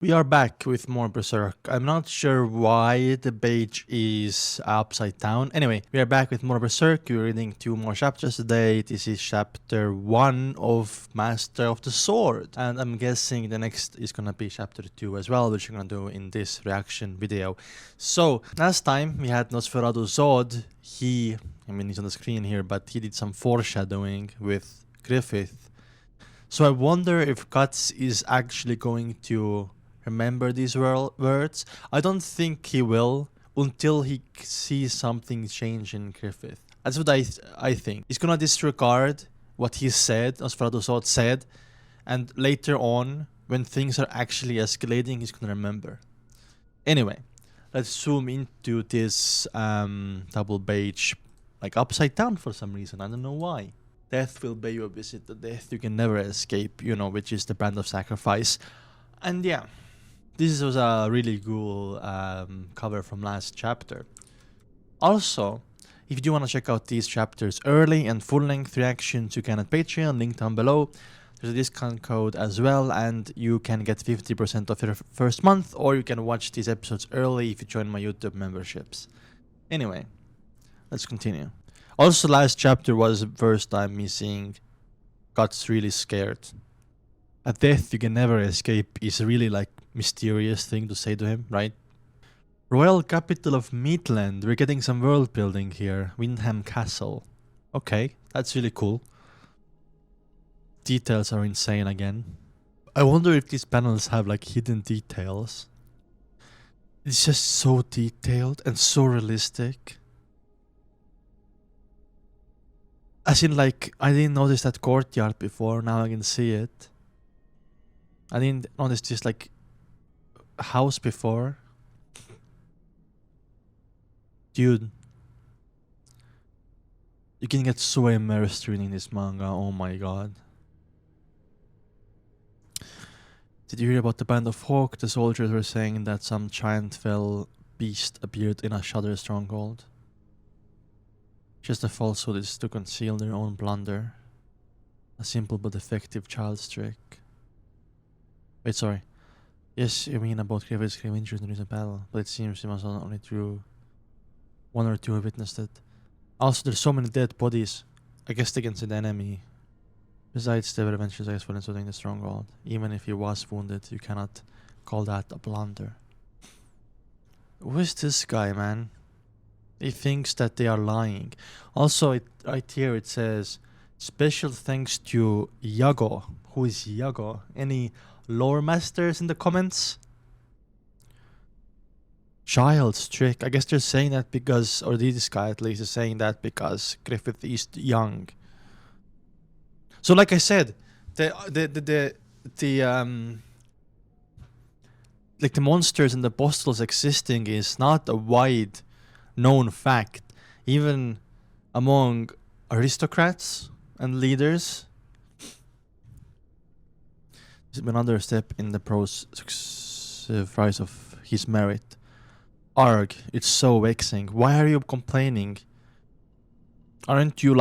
We are back with more Berserk. I'm not sure why the page is upside down. Anyway, we are back with more Berserk. We're reading 2 more chapters today. This is chapter 1 of Master of the Sword. And I'm guessing the next is gonna be chapter 2 as well, which I'm gonna do in this reaction video. So, last time we had Nosferatu Zod. He's on the screen here, but he did some foreshadowing with Griffith. So I wonder if Guts is actually going to remember these words. I don't think he will until he sees something change in Griffith. That's what I think. He's gonna disregard what he said, Nosferatu Sword said, and later on, when things are actually escalating, he's gonna remember. Anyway, let's zoom into this double page, like upside down for some reason. I don't know why. Death will pay you a visit, the death you can never escape, which is the brand of sacrifice. And yeah, this was a really cool cover from last chapter. Also, if you do want to check out these chapters early and full-length reactions, you can at Patreon, link down below. There's a discount code as well, and you can get 50% off your first month, or you can watch these episodes early if you join my YouTube memberships. Anyway, let's continue. Also, last chapter was the first time me seeing Guts really scared. A death you can never escape is really like mysterious thing to say to him, right? Royal capital of Meatland. We're getting some world building here. Windham Castle. Okay, that's really cool. Details are insane again. I wonder if these panels have like hidden details. It's just so detailed and so realistic. As in, like, I didn't notice that courtyard before, now I can see it. I didn't notice this, like, house before. Dude. You can get so immersed reading this manga, oh my god. Did you hear about the Band of Hawk? The soldiers were saying that some giant fell beast appeared in a Shudder stronghold. Just a falsehood is to conceal their own blunder. A simple but effective child's trick. Wait, sorry. Yes, you mean about Griffith's grave injuries in the recent battle, but it seems he must not only through 1 or 2 have witnessed it. Also, there's so many dead bodies. I guess they can see the enemy. Besides, they were eventually successful in shooting the stronghold. Even if he was wounded, you cannot call that a blunder. Who is this guy, man? He thinks that they are lying. Also, right here it says, special thanks to Yago. Who is Yago? Any lore masters in the comments? Child's trick. I guess they're saying that because, or this guy at least is saying that because Griffith is young. So, like I said, the monsters and the apostles existing is not a wide known fact, even among aristocrats and leaders. This is another step in the rise of his merit. Arg, it's so vexing. Why are you complaining? Weren't you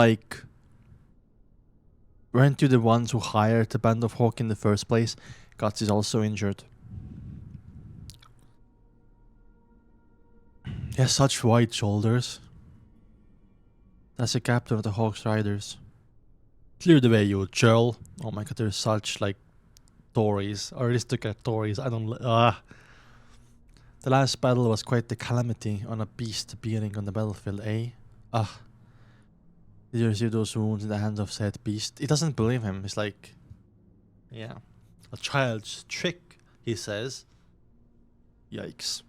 the ones who hired the Band of Hawk in the first place? Guts is also injured. He has such wide shoulders. That's the captain of the Hawk's Riders. Clear the way, you churl. Oh my god, there's such like Tories, aristocrat Tories. I don't. The last battle was quite the calamity on a beast appearing on the battlefield, eh? Did you receive those wounds in the hands of said beast? He doesn't believe him. It's like, yeah, a child's trick, he says. Yikes.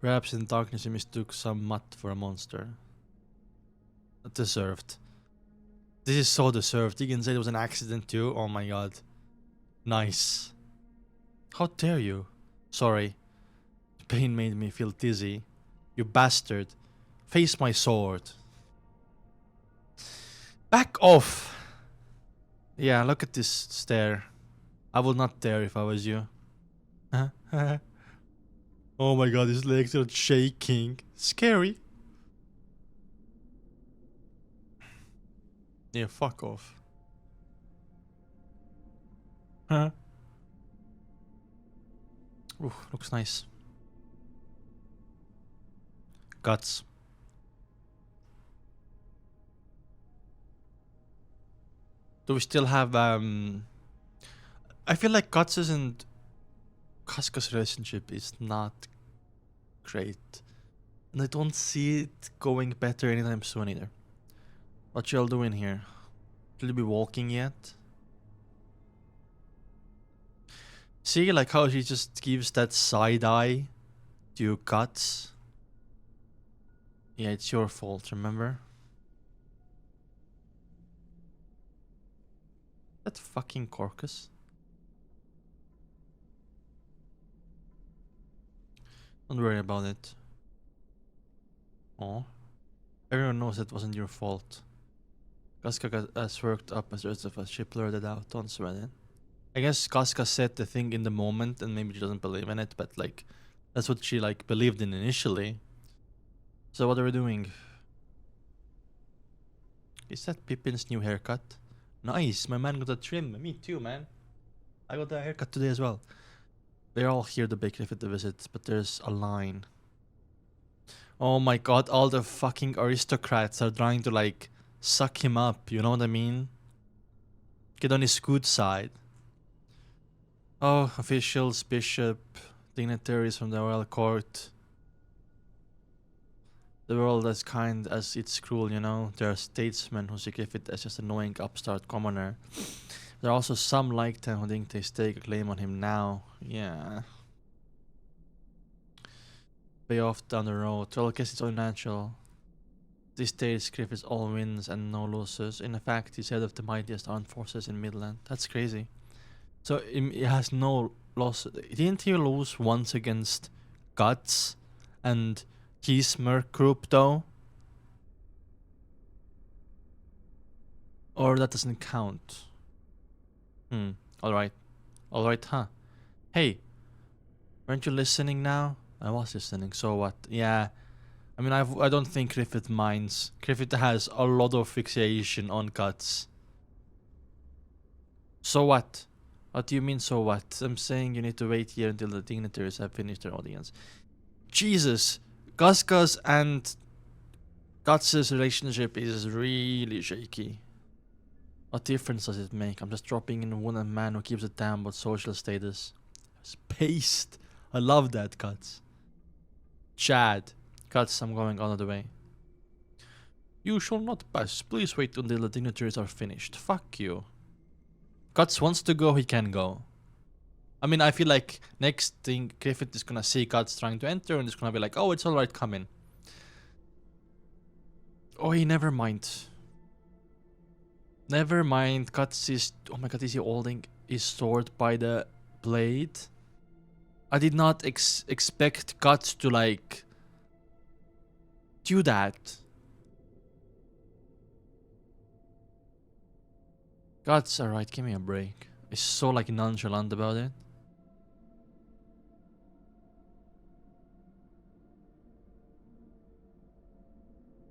Perhaps in darkness he mistook some mutt for a monster. Deserved. This is so deserved. You can say it was an accident too. Oh my god. Nice. How dare you? Sorry. Pain made me feel dizzy. You bastard. Face my sword. Back off. Yeah, look at this stare. I would not dare if I was you. Oh my god, his legs are shaking. Scary. Yeah, fuck off. Huh? Ooh, looks nice. Guts. Do we still have I feel like Guts and Casca's relationship is not great. And I don't see it going better anytime soon either. What y'all doing here? Will you be walking yet? See, like how she just gives that side eye to Guts? Yeah, it's your fault, remember? That fucking Corcus. Don't worry about it. Oh. Everyone knows it wasn't your fault. Casca got as worked up as the rest of us. She blurted it out. Don't sweat it. I guess Casca said the thing in the moment and maybe she doesn't believe in it, but like, that's what she like believed in initially. So what are we doing? Is that Pippin's new haircut? Nice, my man got a trim. Me too, man. I got a haircut today as well. They're all here to bake at the visit, but there's a line. Oh my god, all the fucking aristocrats are trying to like suck him up, you know what I mean? Get on his good side. Oh, officials, bishop, dignitaries from the royal court. The world as kind as it's cruel, you know? There are statesmen who see Griffith as just an annoying upstart commoner. There are also some like them who think they stake a claim on him now. Yeah. Way off down the road. Well, I guess it's all natural. These days, Griffith all wins and no losers. In fact, he's head of the mightiest armed forces in Midland. That's crazy. So he has no loss. Didn't he lose once against Guts and his Merc group though? Or that doesn't count? Alright. Alright, huh? Hey, weren't you listening now? I was listening, so what? Yeah. I mean, I don't think Griffith minds. Griffith has a lot of fixation on Guts. So what? What do you mean, so what? I'm saying you need to wait here until the dignitaries have finished their audience. Jesus! Casca's and Guts' relationship is really shaky. What difference does it make? I'm just dropping in one man who keeps a damn about social status. Spaced! I love that, Guts. Chad. Guts, I'm going out of the way. You shall not pass. Please wait until the dignitaries are finished. Fuck you. Guts wants to go, he can go. I mean, I feel like next thing Griffith is gonna see Guts trying to enter and it's gonna be like, oh, it's alright, come in. Oh, never mind. Never mind, Guts is... Oh my god, is he holding his sword by the blade? I did not expect Guts to like... do that. Guts, alright, give me a break. He's so like nonchalant about it.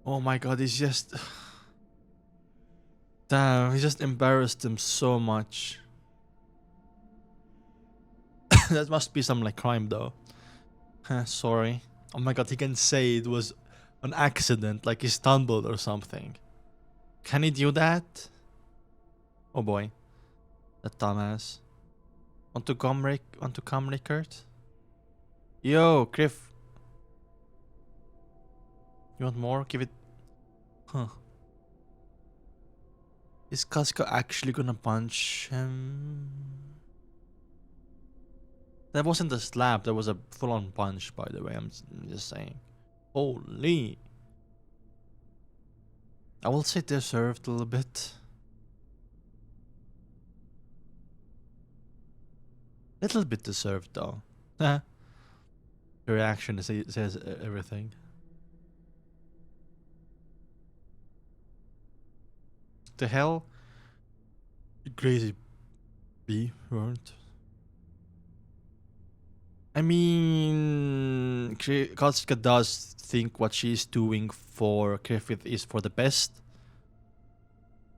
Oh my god, he's just... Damn, he just embarrassed him so much. That must be some like crime though. Sorry. Oh my god, he can say it was an accident, like he stumbled or something. Can he do that? Oh boy. That dumbass. Want to come, Rickard? Yo, Griff. You want more? Give it... Huh. Is Casca actually gonna punch him? That wasn't a slap, that was a full-on punch, by the way, I'm just saying. Holy. I will say deserved a little bit. Little bit deserved though. The reaction says everything. The hell? You crazy bee, weren't? I mean, Katsuka does think what she's doing for Griffith is for the best.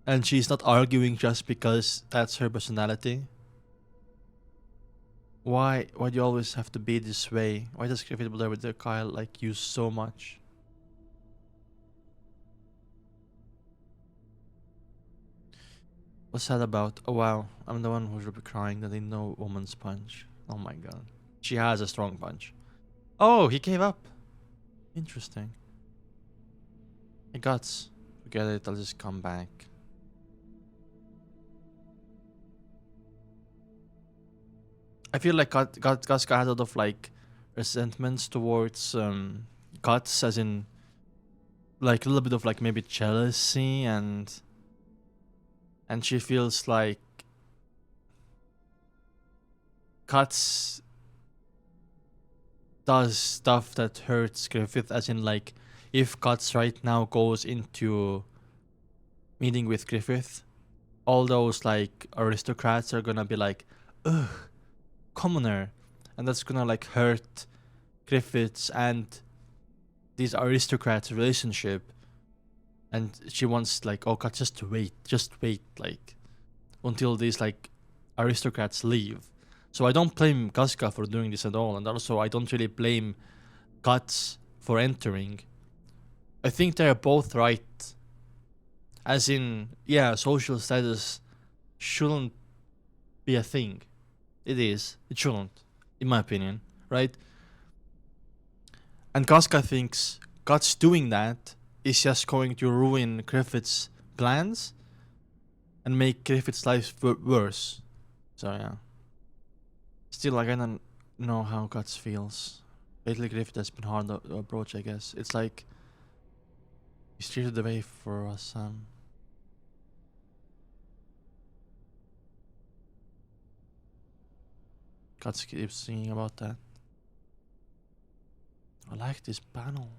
And she's not arguing just because that's her personality. Why do you always have to be this way? Why does Griffith Blair with the Kyle like you so much? What's that about? Oh wow, I'm the one who should be crying that they know woman's punch. Oh my god. She has a strong punch. Oh, he gave up. Interesting. Hey, Guts. Forget it, I'll just come back. I feel like Guts got a lot of like resentments towards Guts, as in like a little bit of like maybe jealousy, and she feels like Guts does stuff that hurts Griffith, as in like if Guts right now goes into meeting with Griffith, all those like aristocrats are gonna be like, ugh, commoner, and that's gonna like hurt Griffith's and these aristocrats' relationship. And she wants like, oh god, just wait, like until these like aristocrats leave. So I don't blame Casca for doing this at all, and also I don't really blame Guts for entering. I think they're both right. As in, yeah, social status shouldn't be a thing. It is. It shouldn't, in my opinion, right? And Casca thinks Guts doing that is just going to ruin Griffith's plans and make Griffith's life worse. So yeah. Still, like, I don't know how Guts feels. Lately, Griffith has been hard to approach, I guess. It's like he's treated the way for us. Guts keeps singing about that. I like this panel.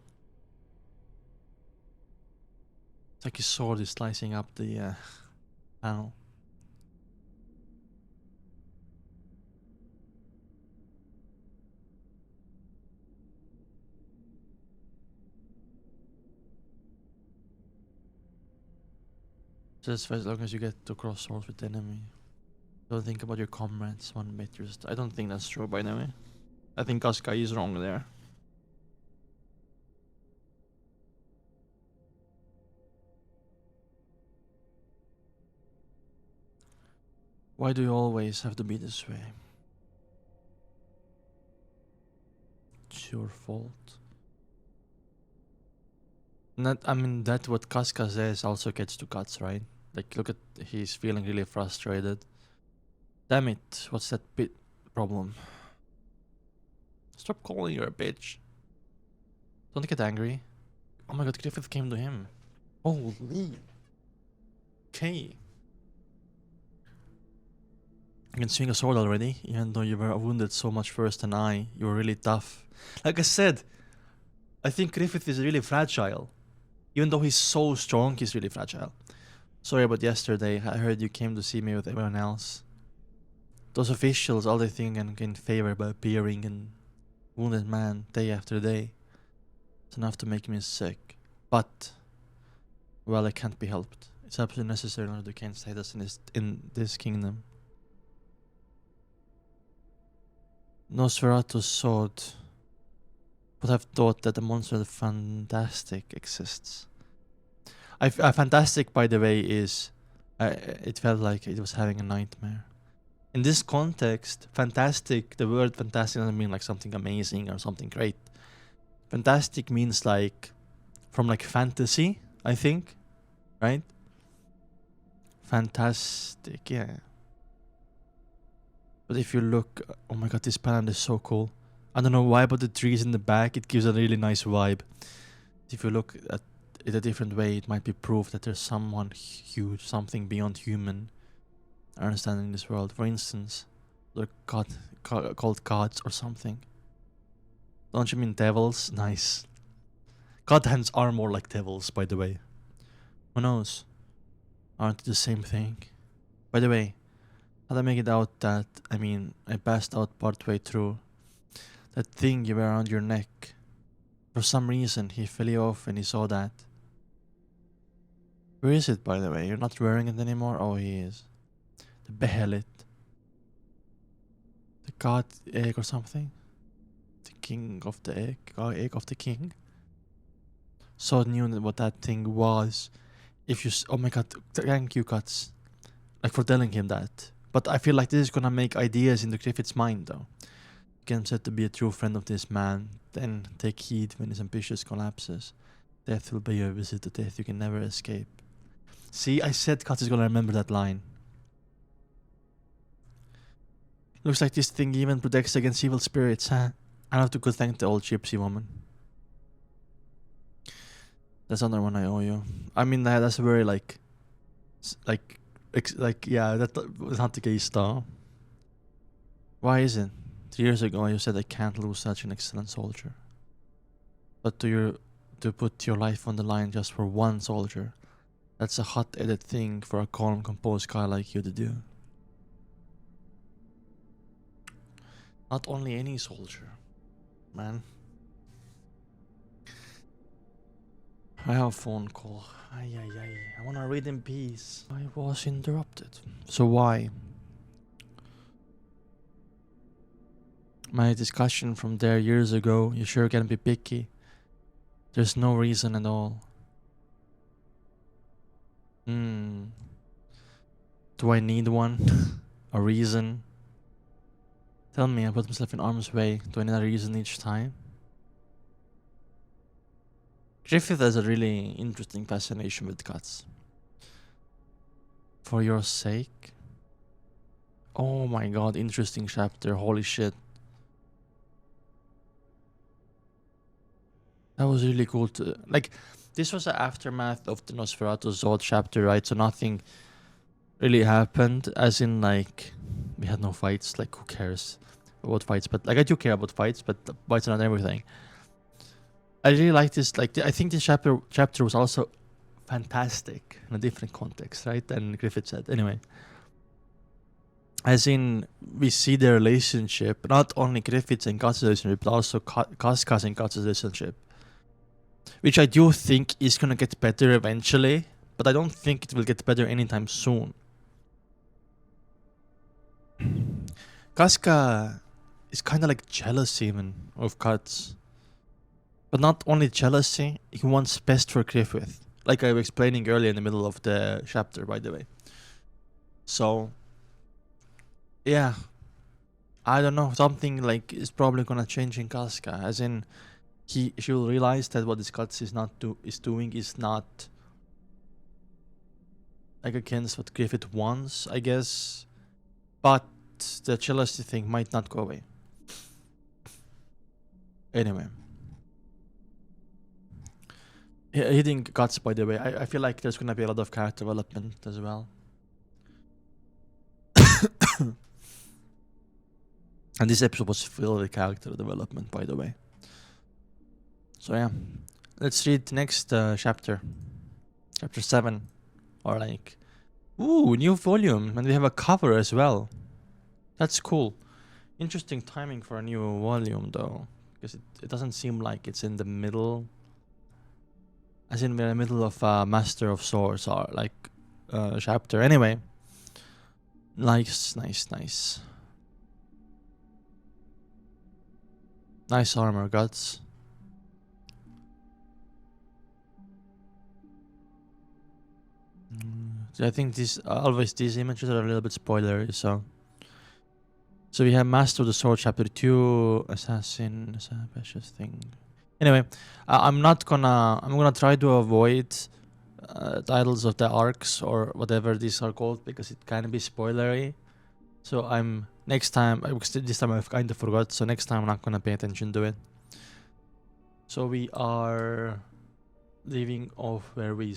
It's like his sword is slicing up the panel. Just as long as you get to cross swords with the enemy. Don't think about your comrades 1 meter. I don't think that's true, by the way. I think Casca is wrong there. Why do you always have to be this way? It's your fault. I mean, that what Casca says also gets to Guts, right? Like, look at, he's feeling really frustrated. Damn it, what's that problem? Stop calling her a bitch. Don't get angry. Oh my god, Griffith came to him. Holy. Okay. You can swing a sword already, even though you were wounded so much worse than I. You were really tough. Like I said, I think Griffith is really fragile. Even though he's so strong, he's really fragile. Sorry about yesterday. I heard you came to see me with everyone else. Those officials, all they think and gain favor by appearing in wounded man day after day. It's enough to make me sick. But, well, it can't be helped. It's absolutely necessary in order to gain status in this kingdom. Nosferatu's sword would have thought that the monster fantastic exists. Fantastic, by the way, is it felt like it was having a nightmare. In this context, fantastic, the word fantastic doesn't mean like something amazing or something great. Fantastic means like from like fantasy, I think, right? Fantastic, yeah. But if you look, oh my god, this panel is so cool. I don't know why, but the trees in the back, it gives a really nice vibe. If you look at it a different way, it might be proof that there's someone huge, something beyond human understanding this world. For instance, they're called gods or something. Don't you mean devils? Nice. God hands are more like devils, by the way. Who knows? Aren't they the same thing? By the way, how'd I make it out that, I passed out partway through. That thing you wear around your neck. For some reason, he fell off and he saw that. Where is it, by the way? You're not wearing it anymore? Oh, he is. The behelit. The god egg or something. The king of the egg, egg of the king. So knew what that thing was. If you, oh my god, thank you, Cuts, like for telling him that. But I feel like this is gonna make ideas into Griffith's mind, though. Again, said to be a true friend of this man. Then take heed when his ambition collapses. Death will be your visit to death you can never escape. See, I said Cuts is gonna remember that line. Looks like this thing even protects against evil spirits, huh? I have to go thank the old gypsy woman. That's another one I owe you. I mean, that's very like, yeah, that was not the case though. Why is it? 3 years ago you said I can't lose such an excellent soldier. But to put your life on the line just for one soldier, that's a hot-headed thing for a calm, composed guy like you to do. Not only any soldier, man. I have a phone call. I wanna read in peace. I was interrupted. So why? My discussion from there years ago, you sure can be picky. There's no reason at all. Do I need one? A reason? Tell me, I put myself in harm's way. Do I need a reason each time? Griffith has a really interesting fascination with Guts. For your sake? Oh my god, interesting chapter. Holy shit. That was really cool to... Like, this was the aftermath of the Nosferatu Zod chapter, right? So nothing really happened. As in, like, we had no fights. Like, who cares about fights? But, like, I do care about fights, but fights are not everything. I really like this. Like, I think this chapter was also fantastic in a different context, right? Than Griffith said. Anyway. As in, we see their relationship, not only Griffith's and Guts' relationship, but also Casca's and Guts' relationship. Which I do think is gonna get better eventually, but I don't think it will get better anytime soon. Casca is kind of like jealous even of Guts. But not only jealousy, he wants best for Griffith. Like I was explaining earlier in the middle of the chapter, by the way. So, yeah. I don't know, something like is probably gonna change in Casca. As in, she will realize that what this Guts is doing is not like against what Griffith wants, I guess. But the jealousy thing might not go away. Anyway. Hitting Guts, by the way, I feel like there's gonna be a lot of character development as well. And this episode was filled with character development, by the way. So yeah, let's read the next chapter. Chapter 7. Or like, ooh, new volume. And we have a cover as well. That's cool. Interesting timing for a new volume though. Because it doesn't seem like it's in the middle. As in, we're in the middle of Master of Swords or like chapter. Anyway. Nice. Nice armor, Guts. I think always these images are a little bit spoilery, so we have Master of the Sword chapter 2, Assassin, precious thing. Anyway, I'm gonna try to avoid titles of the arcs or whatever these are called because it can be spoilery. So this time I've kind of forgot, so next time I'm not gonna pay attention to it. So we are leaving off where we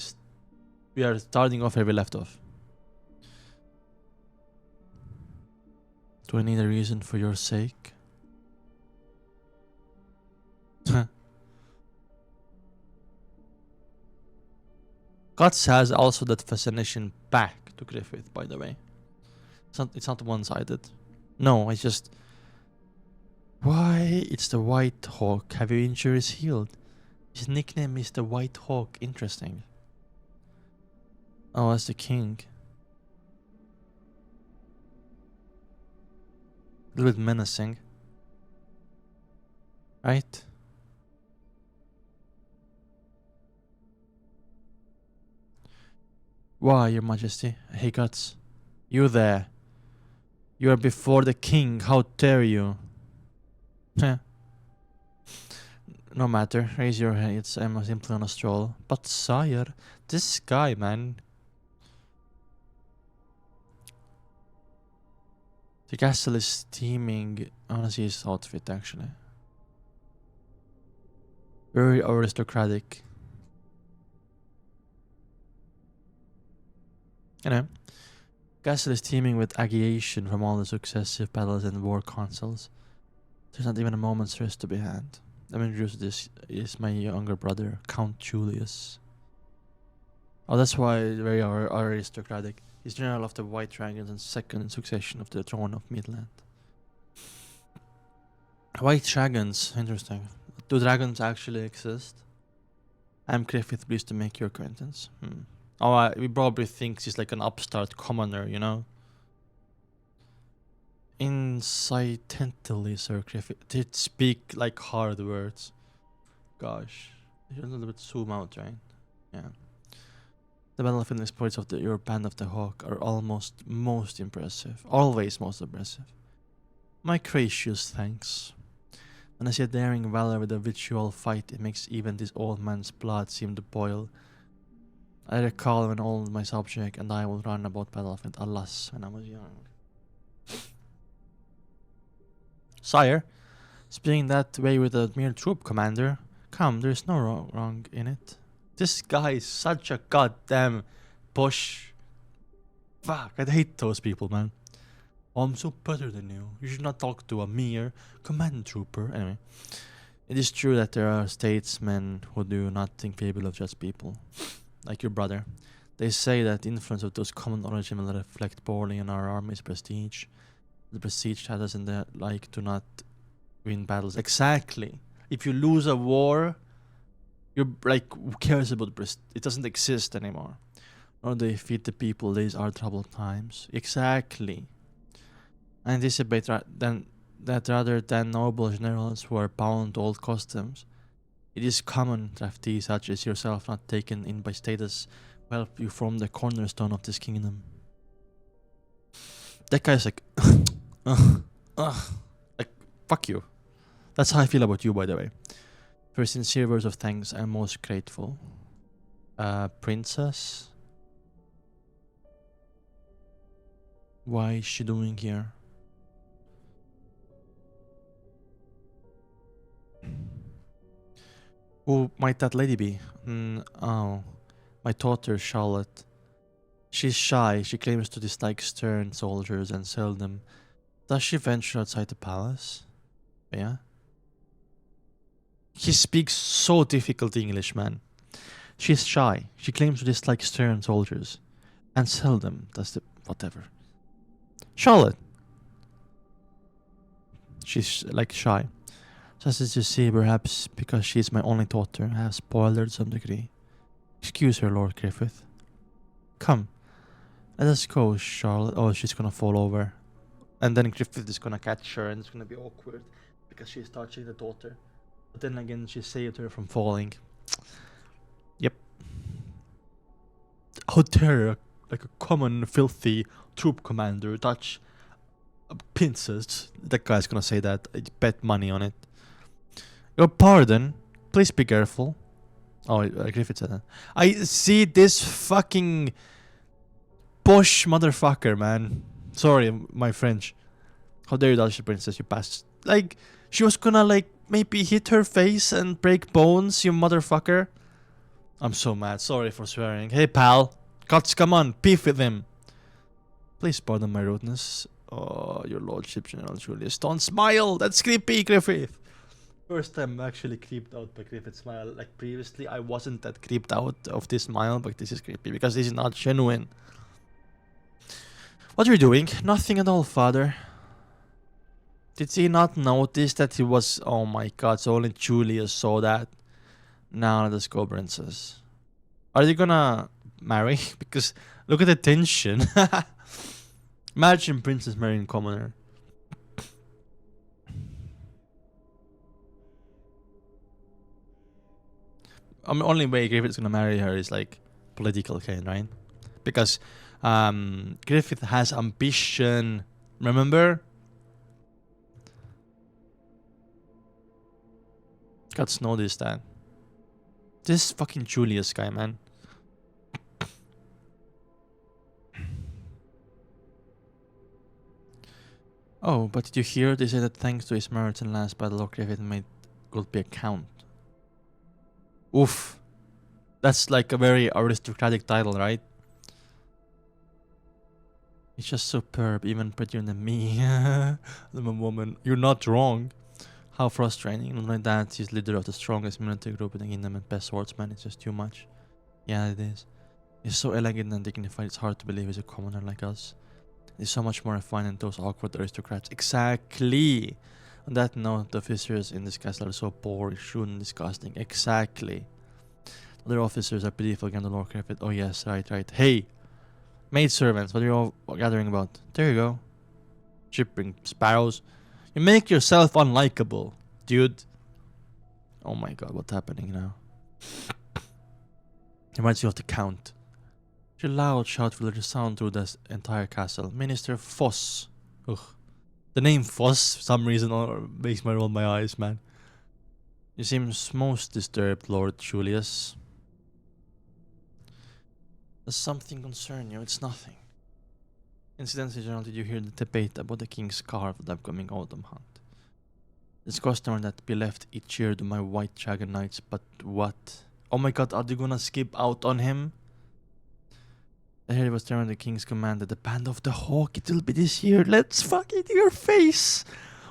are starting off where we left off. Do I need a reason for your sake? Guts has also that fascination back to Griffith, by the way. It's not one-sided. No, it's just... Why? It's the White Hawk. Have your injuries healed? His nickname is the White Hawk. Interesting. Oh, that's the king. A little bit menacing. Right? Why, your majesty? Hey, Guts. You there. You are before the king. How dare you? Heh. No matter. Raise your heads. I'm simply on a stroll. But sire, this guy, man. The castle is steaming. I wanna see his outfit, actually. Very aristocratic. You know, castle is teeming with agitation from all the successive battles and war councils. There's not even a moment's rest to be had. I'm introduced to this is my younger brother, Count Julius. Oh, that's why very aristocratic. He's general of the White Dragons and second in succession of the throne of Midland. White Dragons, interesting. Do dragons actually exist? I'm Griffith, pleased to make your acquaintance. Oh, we probably think he's like an upstart commoner, you know? Incidentally, Sir Griffith did speak like hard words. Gosh. You should a little bit zoom out, right? Yeah. The battlefield exploits of your Band of the Hawk are almost most impressive. Always most impressive. My gracious thanks. When I see a daring valor with a ritual fight, it makes even this old man's blood seem to boil. I recall when all my subject and I would run about battlefield, alas, when I was young. Sire, speaking that way with a mere troop commander, come, there's no wrong in it. This guy is such a goddamn push. Fuck, I hate those people, man. Oh, I'm so better than you. You should not talk to a mere command trooper. Anyway, it is true that there are statesmen who do not think favorably of just people, like your brother. They say that the influence of those common origin will reflect poorly on our army's prestige. The prestige status and the like do not win battles. Exactly. If you lose a war, you're like, who cares about prestige? It doesn't exist anymore. Or they feed the people. These are troubled times. Exactly. I anticipate that rather than noble generals who are bound to old customs, it is common draftees such as yourself not taken in by status will help you form the cornerstone of this kingdom. That guy's like, like, fuck you. That's how I feel about you, by the way. For sincere words of thanks, I'm most grateful. Princess? Why is she doing here? Who might that lady be? Oh, my daughter Charlotte. She's shy. She claims to dislike stern soldiers and seldom. Does she venture outside the palace? Yeah. He speaks so difficult English, man. She's shy. She claims to dislike stern soldiers, and seldom does the whatever. Charlotte. She's like shy. Just as you see, perhaps because she's my only daughter, I have spoiled her to some degree. Excuse her, Lord Griffith. Come, let us go, Charlotte. Oh, she's gonna fall over. And then Griffith is gonna catch her and it's gonna be awkward because she's touching the daughter. But then again, she saved her from falling. Yep. How dare like a common filthy troop commander touch a princess? That guy's gonna say that. I bet money on it. Your pardon. Please be careful. Oh, Griffith said that. I see this fucking posh motherfucker, man. Sorry, my French. How dare you touch the princess, you bastard. Like, she was gonna, like, maybe hit her face and break bones, you motherfucker. I'm so mad. Sorry for swearing. Hey, pal. Guts, come on. Beef with him. Please pardon my rudeness. Oh, your lordship, General Julius. Don't smile. That's creepy, Griffith. First time I'm actually creeped out by Griffith's smile. Like, previously, I wasn't that creeped out of this smile, but this is creepy because this is not genuine. What are you doing? Nothing at all, father. Did he not notice that he was... Oh my god, so only Julius saw that. Now let us go, princess. Are they gonna marry? Because look at the tension. Imagine princess marrying commoner. only way Griffith's gonna marry her is like political kind, right? Because Griffith has ambition. Remember? Gots noticed that. This fucking Julius guy, man. Oh, but did you hear? They say that thanks to his merits in last battle, Lord Griffith made Goldby a count. Oof. That's like a very aristocratic title, right? He's just superb, even prettier than me. I'm a woman. You're not wrong. How frustrating. Not only that, he's leader of the strongest military group in the kingdom and best swordsman. It's just too much. Yeah, it is. He's so elegant and dignified, it's hard to believe he's a commoner like us. He's so much more refined than those awkward aristocrats. Exactly! On that note, the officers in this castle are so poor, shrewd and disgusting. Exactly. Other officers are pitiful against the Lord Griffith. Oh yes, right. Hey! Maidservants, what are you all gathering about? There you go. Shipping sparrows. You make yourself unlikable, dude. Oh my god, what's happening now? Reminds you of the Count. Your loud shout will resound through the entire castle. Minister Foss. Ugh. The name Foss, for some reason, makes me roll my eyes, man. You seem most disturbed, Lord Julius. Does something concern you? It's nothing. Incidentally, General, did you hear the debate about the king's car for the upcoming autumn hunt? It's customary that be left each year to my white dragon knights, but what? Oh my god, are they gonna skip out on him? I heard it was during the king's command that the Band of the Hawk, it will be this year. Let's fuck it in your face.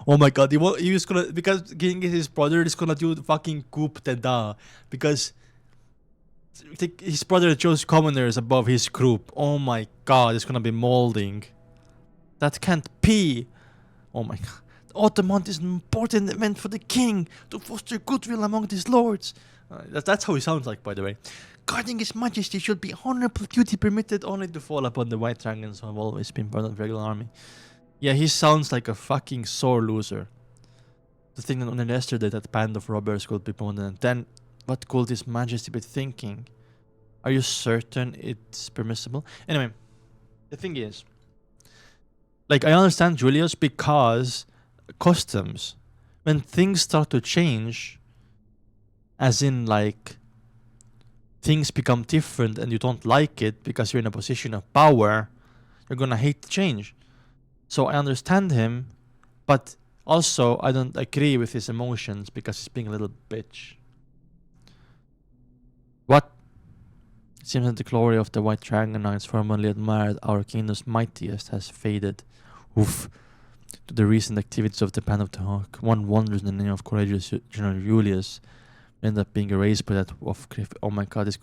Oh my god, he was gonna, because King is his brother, he's gonna do the fucking coup d'etat. Because his brother chose commoners above his group. Oh my god, it's gonna be molding. That can't be. Oh my god. The autumn hunt is an important event for the king to foster goodwill among his lords. That's how he sounds like, by the way. Guarding his majesty should be honorable duty permitted only to fall upon the white dragons who have always been part of the regular army. Yeah, he sounds like a fucking sore loser. To think that only yesterday that band of robbers could be promoted, and then what could his majesty be thinking? Are you certain it's permissible? Anyway, the thing is, like, I understand Julius because customs, when things start to change, as in like things become different and you don't like it because you're in a position of power, you're gonna hate the change. So I understand him, but also I don't agree with his emotions because he's being a little bitch. What? It seems that the glory of the White Dragon Knights formerly admired, our kingdom's mightiest, has faded. Oof. To the recent activities of the Band of the Hawk, one wonders in the name of courageous General Julius end up being erased by that of Griffith. Oh my god,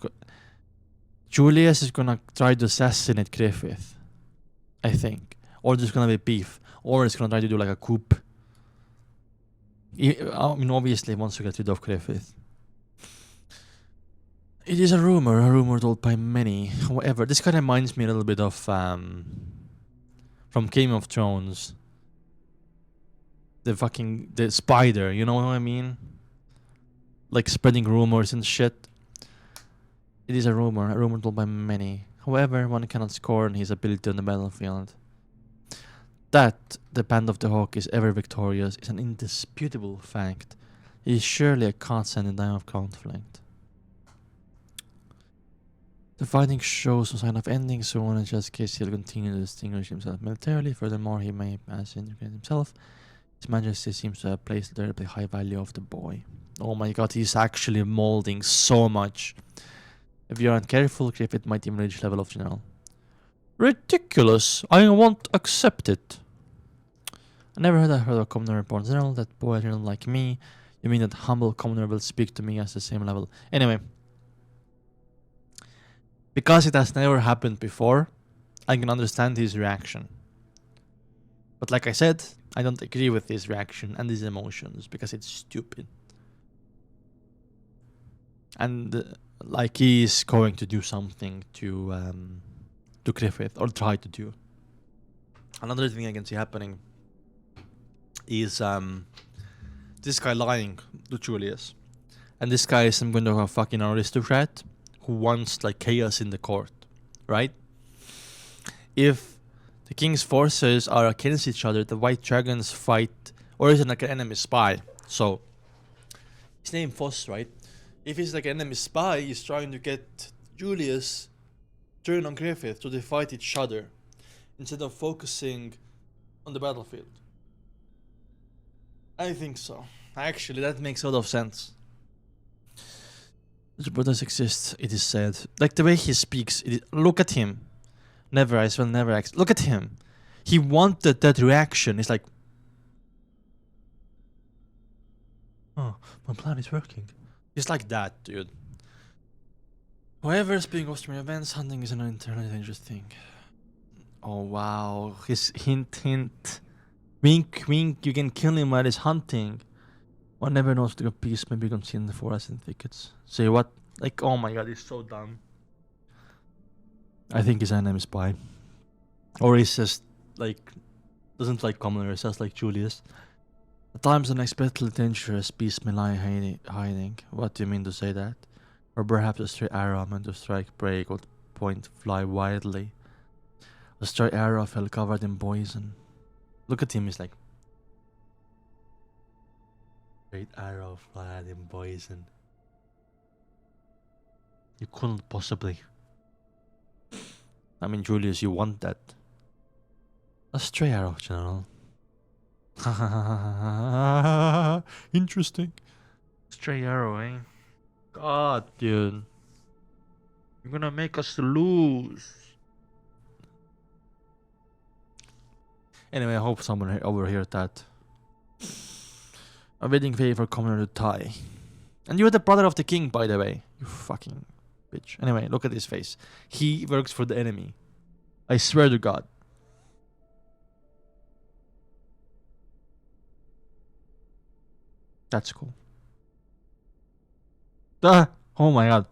Julius is gonna try to assassinate Griffith, I think. Or there's gonna be beef. Or it's gonna try to do like a coup. I mean, obviously, he wants to get rid of Griffith. It is a rumor told by many. However, this kind of reminds me a little bit of from Game of Thrones. The spider, you know what I mean? Like spreading rumors and shit. It is a rumor told by many. However, one cannot scorn his ability on the battlefield. That the Band of the Hawk is ever victorious is an indisputable fact. He is surely a constant in time of conflict. The fighting shows no sign of ending soon, in just case he'll continue to distinguish himself militarily. Furthermore, he may pass integrate himself. His Majesty seems to have placed a terribly high value of the boy. Oh my god, he's actually molding so much. If you aren't careful, Griffith might even reach level of general. Ridiculous! I won't accept it. I never heard a commoner report general, that boy general like me. You mean that humble commoner will speak to me as the same level? Anyway. Because it has never happened before, I can understand his reaction. But like I said, I don't agree with his reaction and his emotions because it's stupid. And like he's going to do something to Griffith, or try to do. Another thing I can see happening is this guy lying to Julius. And this guy is some kind of a fucking aristocrat who wants like chaos in the court, right? If the king's forces are against each other, the white dragons fight, or is it like an enemy spy? So his name Foss, right? If he's like an enemy spy, he's trying to get Julius turn on Griffith so they fight each other instead of focusing on the battlefield. I think so. Actually, that makes a lot of sense. The brothers exist, it is said. Like the way he speaks, look at him. Never, I will never act. Look at him. He wanted that reaction. It's like, oh, my plan is working. It's like that, dude. Whoever's being Austrian events, hunting is an entirely dangerous thing. Oh wow, his hint. Wink, wink, you can kill him while he's hunting. One never knows to get peace, maybe you can see in the forest and thickets. Say what? Like, oh my god, he's so dumb. I think he's an enemy spy. Or he's just, like, doesn't like commoners, just like Julius. At times unexpectedly dangerous, beasts may lie hiding. What do you mean to say that? Or perhaps a stray arrow meant to strike prey could point fly wildly. A stray arrow fell covered in poison. Look at him, he's like, straight arrow fly in poison. You couldn't possibly. I mean, Julius, you want that. A stray arrow, General. Interesting. Stray arrow, eh? God, dude. You're gonna make us lose. Anyway, I hope someone overheard that. A wedding favor commoner to tie. And you're the brother of the king, by the way. You fucking bitch. Anyway, look at his face. He works for the enemy. I swear to God. That's cool. Oh my god.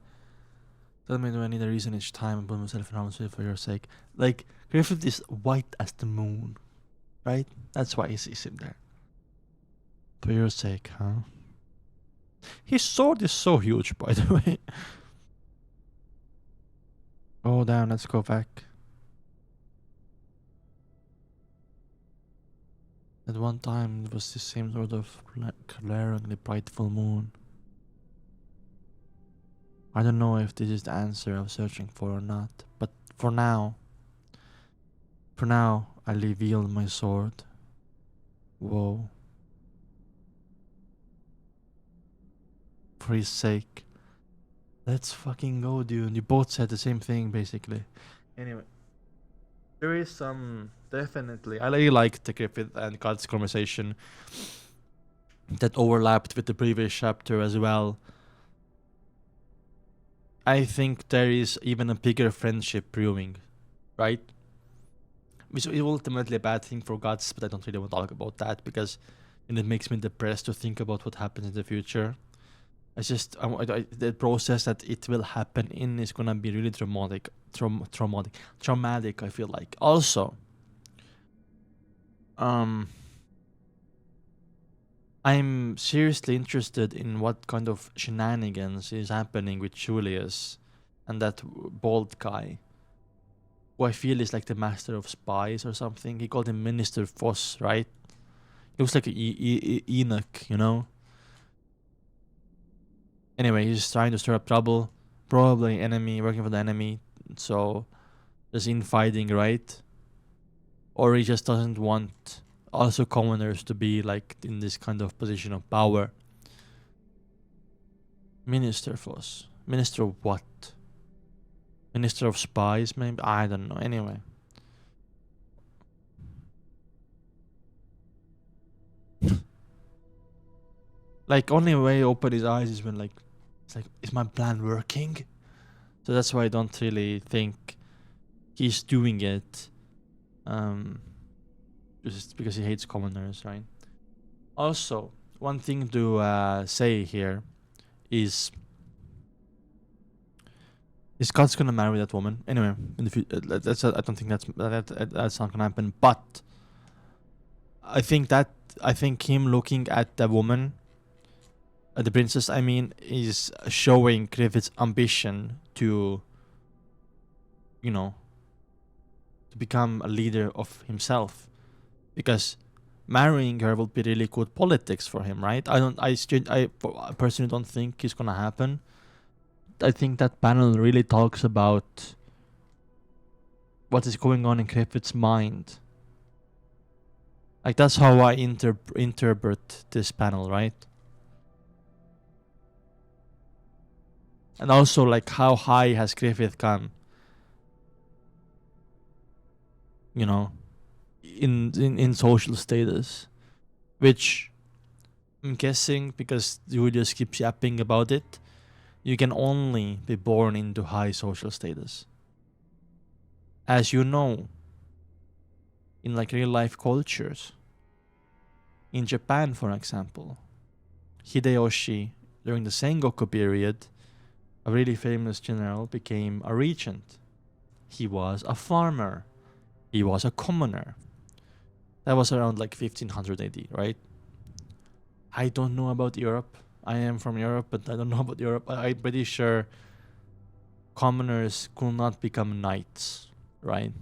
Tell me, do I need a reason each time and put myself in harm's way for your sake? Like, Griffith is white as the moon. Right? That's why he sees him there. For your sake, huh? His sword is so huge, by the way. Oh, damn, let's go back. At one time, it was the same sort of glaringly bright full moon. I don't know if this is the answer I'm searching for or not, but for now, I reveal my sword. Whoa. For his sake. Let's fucking go, dude. You both said the same thing, basically. Anyway. There is some... Definitely. I really liked the Griffith and God's conversation. That overlapped with the previous chapter as well. I think there is even a bigger friendship brewing. Right? Which is ultimately a bad thing for Gods, but I don't really want to talk about that because it makes me depressed to think about what happens in the future. It's just the process that it will happen in is gonna be really traumatic. I feel like. Also, I'm seriously interested in what kind of shenanigans is happening with Julius and that bald guy, who I feel is like the master of spies or something. He called him Minister Foss, right? He looks like an Enoch, you know? Anyway, he's trying to stir up trouble. Probably enemy, working for the enemy. So, there's infighting, right? Or he just doesn't want also commoners to be like in this kind of position of power. Minister Foss. Minister of what? Minister of Spies, maybe? I don't know. Anyway. Like, only way he opened his eyes is when, like, it's like, is my plan working? So that's why I don't really think he's doing it. Just because he hates commoners, right? Also, one thing to say here is God's gonna marry that woman anyway in the future. I don't think that's not gonna happen. But I think him looking at the woman the princess, I mean, is showing Griffith's ambition to, you know, to become a leader of himself, because marrying her will be really good politics for him, right? I personally don't think it's gonna happen. I think that panel really talks about what is going on in Griffith's mind. Like, that's how I interpret this panel, right? And also, like, how high has Griffith gone? You know, in social status, which I'm guessing, because Julius keeps yapping about it, you can only be born into high social status. As you know, in like real life cultures, in Japan, for example, Hideyoshi, during the Sengoku period, a really famous general, became a regent. He was a farmer. He was a commoner. That was around like 1500 AD, right? I don't know about Europe. I am from Europe, but I don't know about Europe. I'm pretty sure commoners could not become knights, right?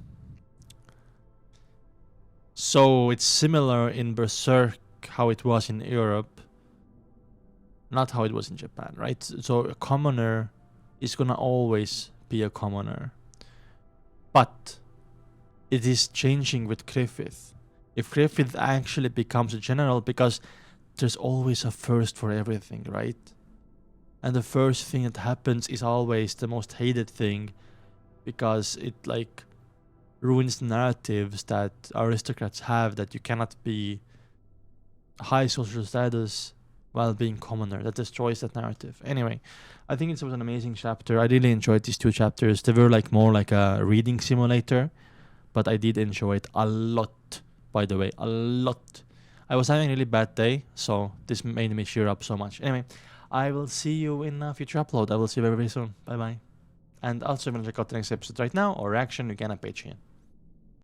So it's similar in Berserk, how it was in Europe, not how it was in Japan, right? So a commoner is gonna always be a commoner. But it is changing with Griffith. If Griffith actually becomes a general, because there's always a first for everything, right? And the first thing that happens is always the most hated thing, because it like ruins the narratives that aristocrats have, that you cannot be high social status while being commoner. That destroys that narrative. Anyway, I think it was an amazing chapter. I really enjoyed these two chapters. They were like more like a reading simulator, but I did enjoy it a lot, by the way, a lot. I was having a really bad day, so this made me cheer up so much. Anyway, I will see you in a future upload. I will see you very, very soon. Bye bye. And also, if you want to check out the next episode right now or reaction, you can on Patreon.